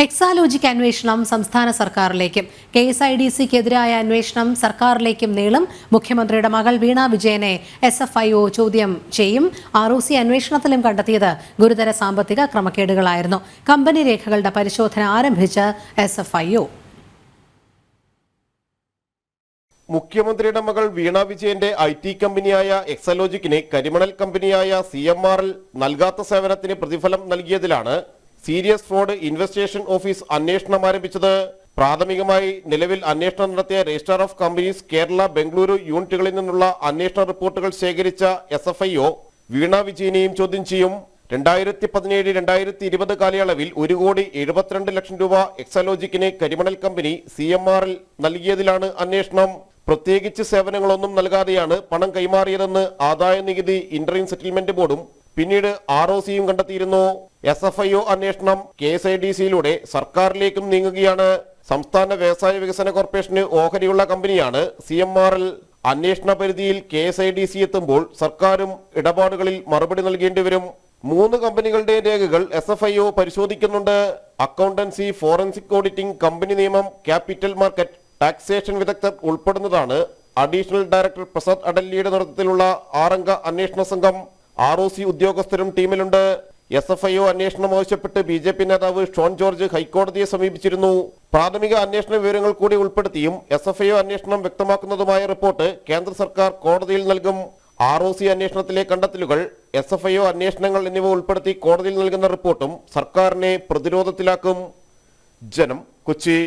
എക്സാലോജിക് അന്വേഷണം സംസ്ഥാന സർക്കാരിലേക്കും KSIDCക്കെതിരായ അന്വേഷണം സർക്കാരിലേക്കും നീളും. മുഖ്യമന്ത്രിയുടെ മകൾ വീണ വിജയനെ SFIO ചോദ്യം ചെയ്യും. ROC അന്വേഷണത്തിലും കണ്ടെത്തിയത് ഗുരുതര സാമ്പത്തിക ക്രമക്കേടുകളായിരുന്നു. കമ്പനി രേഖകളുടെ പരിശോധന ആരംഭിച്ച് SFIO. മുഖ്യമന്ത്രിയുടെ മകൾ വീണ വിജയന്റെ IT കമ്പനിയായ എക്സാലോജിക്കിനെ കരിമണൽ കമ്പനിയായ CMRL നൽകാത്ത സേവനത്തിന് പ്രതിഫലം നൽകിയതിലാണ് സീരിയസ് ഫ്രോഡ് ഇൻവെസ്റ്റിഗേഷൻ ഓഫീസ് അന്വേഷണം ആരംഭിച്ചത്. പ്രാഥമികമായി നിലവിൽ അന്വേഷണം നടത്തിയ registrar of companies Kerala, Bengaluru യൂണിറ്റുകളിൽ നിന്നുള്ള അന്വേഷണ റിപ്പോർട്ടുകൾ ശേഖരിച്ച SFIO വീണ വിജയനെയും ചോദ്യം ചെയ്യും. 2017-2020 കാലയളവിൽ 1,72,00,000 രൂപ എക്സാലോജിക്കിന് കരിമണൽ കമ്പനി CMRL നൽകിയതിലാണ് അന്വേഷണം. പ്രത്യേകിച്ച് സേവനങ്ങളൊന്നും നൽകാതെയാണ് പണം കൈമാറിയതെന്ന് ആദായ നികുതി ഇന്ററിം സെറ്റിൽമെന്റ് ബോർഡും പിന്നീട് ROCയും കണ്ടെത്തിയിരുന്നു. SFIO അന്വേഷണം KSIDCയിലൂടെ സർക്കാരിലേക്കും നീങ്ങുകയാണ്. സംസ്ഥാന വ്യവസായ വികസന കോർപ്പറേഷന് ഓഹരിയുള്ള കമ്പനിയാണ് CMRL. അന്വേഷണ പരിധിയിൽ KSIDC എത്തുമ്പോൾ സർക്കാരും ഇടപാടുകളിൽ മറുപടി നൽകേണ്ടി വരും. 3 കമ്പനികളുടെ രേഖകൾ SFIO പരിശോധിക്കുന്നുണ്ട്. അക്കൗണ്ടൻസി, ഫോറൻസിക് ഓഡിറ്റിംഗ്, കമ്പനി നിയമം, ക്യാപിറ്റൽ മാർക്കറ്റ്, ടാക്സേഷൻ വിദഗ്ധർ ഉൾപ്പെടുന്നതാണ് അഡീഷണൽ ഡയറക്ടർ പ്രസാദ് അഡല്ലിയുടെ നേതൃത്വത്തിലുള്ള 6 അംഗ അന്വേഷണ സംഘം. ROC ഉദ്യോഗസ്ഥരും ടീമിലുണ്ട്. SFIO അന്വേഷണം ആവശ്യപ്പെട്ട് BJP നേതാവ് ഷോൺ ജോർജ് ഹൈക്കോടതിയെ സമീപിച്ചിരുന്നു. പ്രാഥമിക അന്വേഷണ വിവരങ്ങൾ കൂടി ഉൾപ്പെടുത്തിയും SFIO അന്വേഷണം വ്യക്തമാക്കുന്നതുമായ റിപ്പോർട്ട് കേന്ദ്ര സർക്കാർ കോടതിയിൽ നൽകും. ROC അന്വേഷണത്തിലെ കണ്ടെത്തലുകൾ, SFIO അന്വേഷണങ്ങൾ എന്നിവ ഉൾപ്പെടുത്തി കോടതിയിൽ നൽകുന്ന റിപ്പോർട്ടും സർക്കാരിനെ പ്രതിരോധത്തിലാക്കും. ജനം, കൊച്ചി.